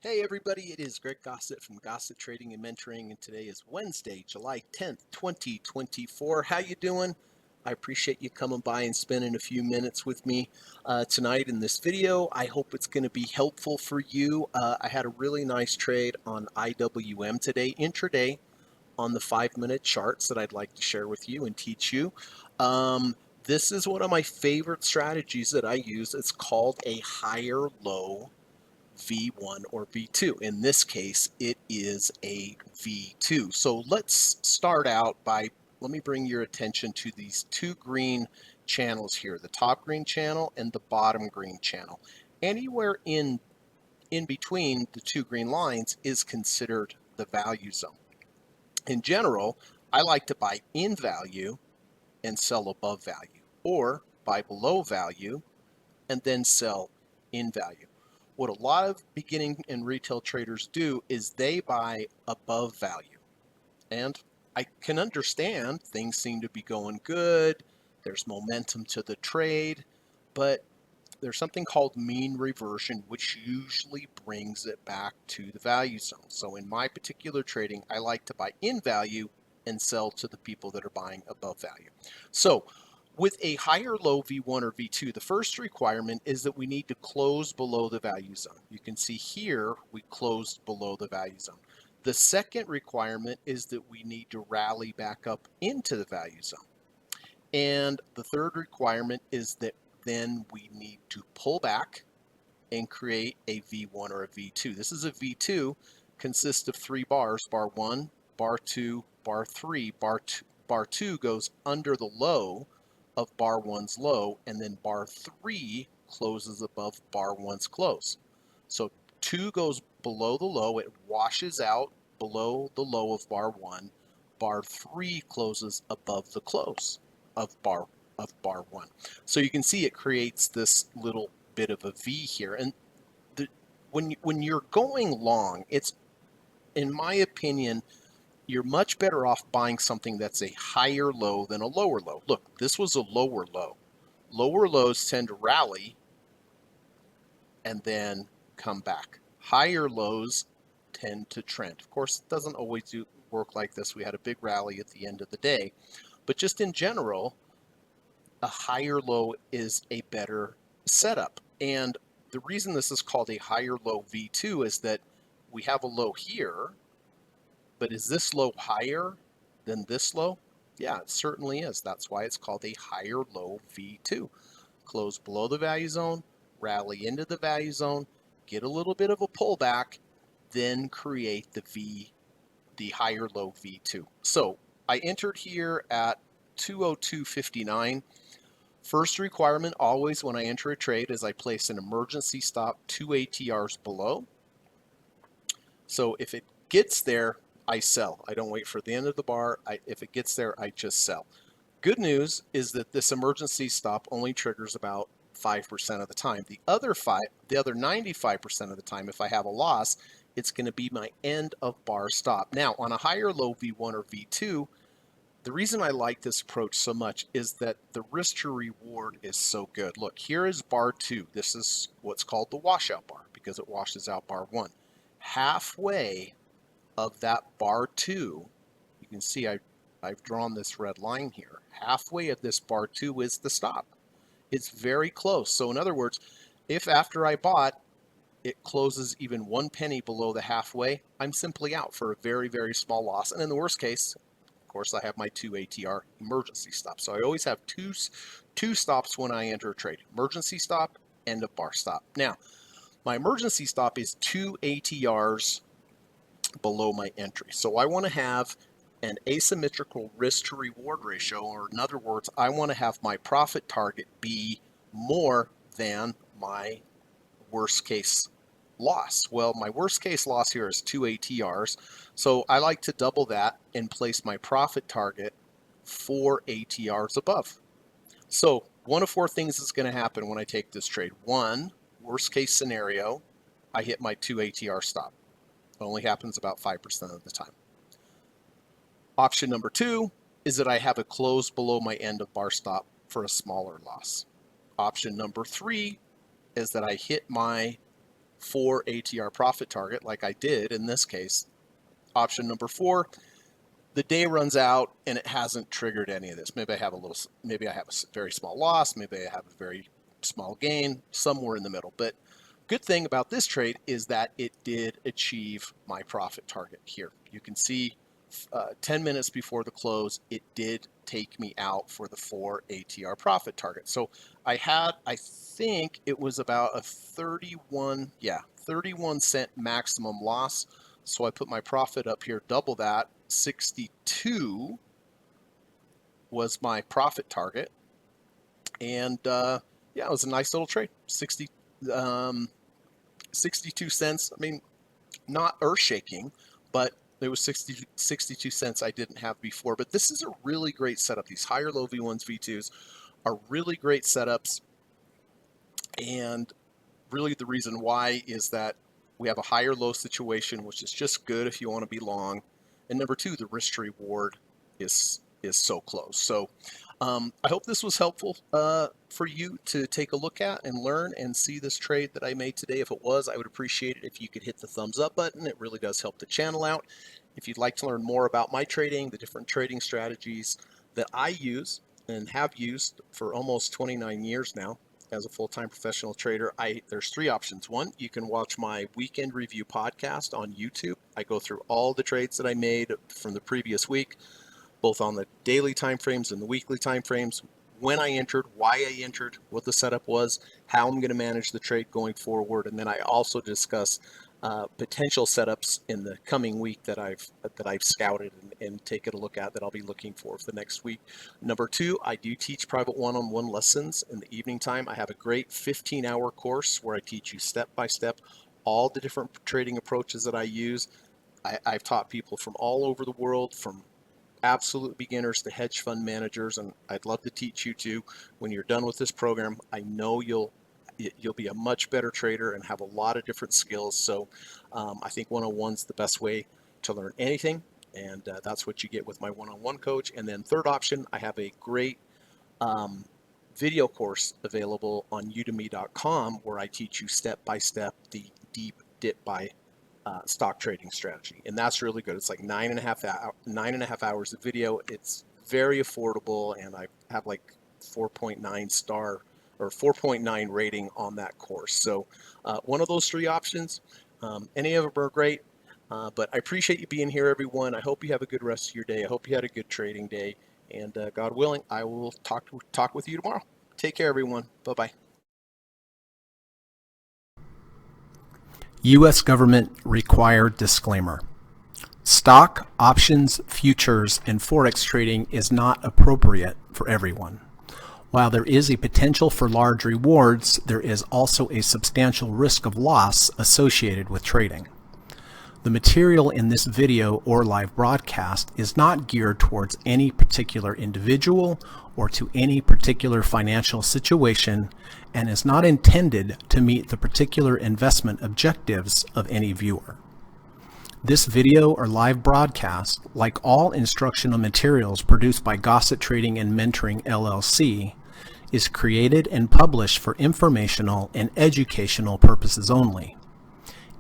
Hey everybody, it is Greg Gossett from Gossett Trading and Mentoring, and today is Wednesday, July 10th, 2024. How you doing? I appreciate you coming by and spending a few minutes with me tonight in this video. I hope it's going to be helpful for you. I had a really nice trade on IWM today, intraday, on the 5-minute charts that I'd like to share with you and teach you. This is one of my favorite strategies that I use. It's called a higher low V1 or V2. In this case, it is a V2. So let's start out by, let me bring your attention to these two green channels here, the top green channel and the bottom green channel. Anywhere in between the two green lines is considered the value zone. In general, I like to buy in value and sell above value, or buy below value and then sell in value. What a lot of beginning and retail traders do is they buy above value. And I can understand things seem to be going good. There's momentum to the trade, but there's something called mean reversion, which usually brings it back to the value zone. So in my particular trading, I like to buy in value and sell to the people that are buying above value. So with a higher low V1 or V2, the first requirement is that we need to close below the value zone. You can see here we closed below the value zone. The second requirement is that we need to rally back up into the value zone. And the third requirement is that then we need to pull back and create a V1 or a V2. This is a V2, consists of 3 bars, bar 1, bar 2, bar 3. Bar 2 goes under the low of bar 1's low, and then bar 3 closes above bar 1's close. So 2 goes below the low, it washes out below the low of bar 1. Bar 3 closes above the close of bar 1. So you can see it creates this little bit of a V here. And when you're going long, it's, in my opinion, you're much better off buying something that's a higher low than a lower low. Look, this was a lower low. Lower lows tend to rally and then come back. Higher lows tend to trend. Of course, it doesn't always work like this. We had a big rally at the end of the day. But just in general, a higher low is a better setup. And the reason this is called a higher low V2 is that we have a low here, but is this low higher than this low? Yeah, it certainly is. That's why it's called a higher low V2. Close below the value zone, rally into the value zone, get a little bit of a pullback, then create the higher low V2. So I entered here at 202.59. First requirement always when I enter a trade is I place an emergency stop 2 ATRs below. So if it gets there, I sell. I don't wait for the end of the bar. If it gets there, I just sell. Good news is that this emergency stop only triggers about 5% of the time. The other 95% of the time, if I have a loss, it's going to be my end of bar stop. Now, on a higher low V1 or V2, the reason I like this approach so much is that the risk to reward is so good. Look, here is bar 2. This is what's called the washout bar because it washes out bar 1. Halfway of that bar 2, you can see I've drawn this red line here. Halfway of this bar 2 is the stop. It's very close. So in other words, if after I bought, it closes even 1 penny below the halfway, I'm simply out for a very, very small loss. And in the worst case, of course, I have my 2 ATR emergency stop. So I always have two stops when I enter a trade. Emergency stop, end of bar stop. Now, my emergency stop is 2 ATRs below my entry. So I want to have an asymmetrical risk to reward ratio, or in other words, I want to have my profit target be more than my worst case loss. Well, my worst case loss here is 2 ATRs. So I like to double that and place my profit target 4 ATRs above. So one of 4 things is going to happen when I take this trade. 1, worst case scenario, I hit my 2 ATR stop. It only happens about 5% of the time. Option number 2 is that I have a close below my end of bar stop for a smaller loss. Option number 3 is that I hit my 4 ATR profit target like I did in this case. Option number 4, the day runs out and it hasn't triggered any of this. Maybe I have a very small loss, maybe I have a very small gain, somewhere in the middle. But good thing about this trade is that it did achieve my profit target here. You can see 10 minutes before the close, it did take me out for the 4 ATR profit target. So I think it was about a 31 cent maximum loss. So I put my profit up here, double that. 62 was my profit target. And yeah, it was a nice little trade. 62 cents. I mean, not earth-shaking, but there was 62 cents I didn't have before. But this is a really great setup. These higher low V1s, V2s are really great setups. And really the reason why is that we have a higher low situation, which is just good if you want to be long. And number 2, the risk to reward is so close. So I hope this was helpful for you to take a look at and learn and see this trade that I made today. If it was, I would appreciate it if you could hit the thumbs up button. It really does help the channel out. If you'd like to learn more about my trading, the different trading strategies that I use and have used for almost 29 years now as a full-time professional trader, there's 3 options. 1, you can watch my weekend review podcast on YouTube. I go through all the trades that I made from the previous week, both on the daily time frames and the weekly time frames, when I entered, why I entered, what the setup was, how I'm going to manage the trade going forward, and then I also discuss potential setups in the coming week that I've scouted and taken a look at that I'll be looking for the next week. Number 2, I do teach private one-on-one lessons in the evening time. I have a great 15-hour course where I teach you step by step all the different trading approaches that I use. I've taught people from all over the world, from absolute beginners to hedge fund managers, and I'd love to teach you too. When you're done with this program, I know you'll be a much better trader and have a lot of different skills. So I think one-on-one's the best way to learn anything, and that's what you get with my one-on-one coach. And then third option, I have a great video course available on udemy.com where I teach you step by step the deep dip buy stock trading strategy, and that's really good. It's like 9.5 hours of video. It's very affordable, and I have like 4.9 star or 4.9 rating on that course. So one of those 3 options, any of them are great, but I appreciate you being here, everyone. I hope you have a good rest of your day. I hope you had a good trading day, and God willing, I will talk with you tomorrow. Take care, everyone. Bye-bye. U.S. government required disclaimer. Stock, options, futures, and forex trading is not appropriate for everyone. While there is a potential for large rewards, there is also a substantial risk of loss associated with trading. The material in this video or live broadcast is not geared towards any particular individual or to any particular financial situation and is not intended to meet the particular investment objectives of any viewer. This video or live broadcast, like all instructional materials produced by Gossett Trading and Mentoring LLC, is created and published for informational and educational purposes only.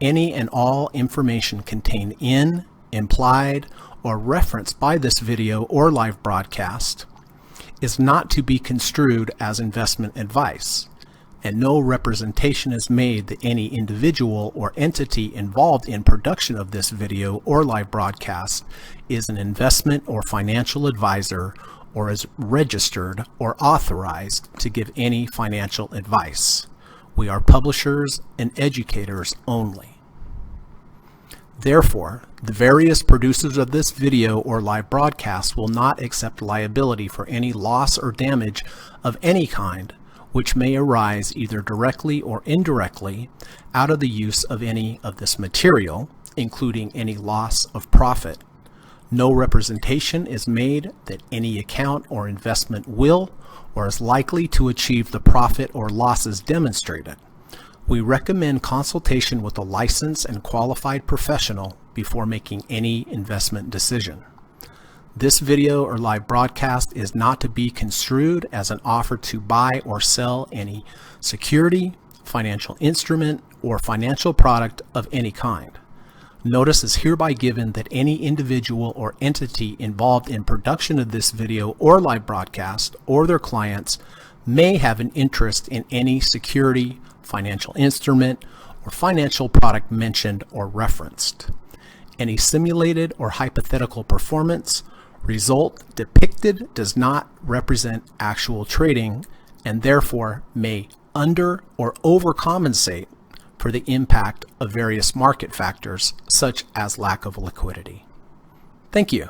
Any and all information contained in, implied, or referenced by this video or live broadcast is not to be construed as investment advice, and no representation is made that any individual or entity involved in production of this video or live broadcast is an investment or financial advisor or is registered or authorized to give any financial advice. We are publishers and educators only. Therefore, the various producers of this video or live broadcast will not accept liability for any loss or damage of any kind which may arise either directly or indirectly out of the use of any of this material, including any loss of profit. No representation is made that any account or investment will or is likely to achieve the profit or losses demonstrated. We recommend consultation with a licensed and qualified professional before making any investment decision. This video or live broadcast is not to be construed as an offer to buy or sell any security, financial instrument, or financial product of any kind. Notice is hereby given that any individual or entity involved in production of this video or live broadcast or their clients may have an interest in any security, financial instrument, or financial product mentioned or referenced. Any simulated or hypothetical performance result depicted does not represent actual trading and therefore may under or overcompensate for the impact of various market factors such as lack of liquidity. Thank you.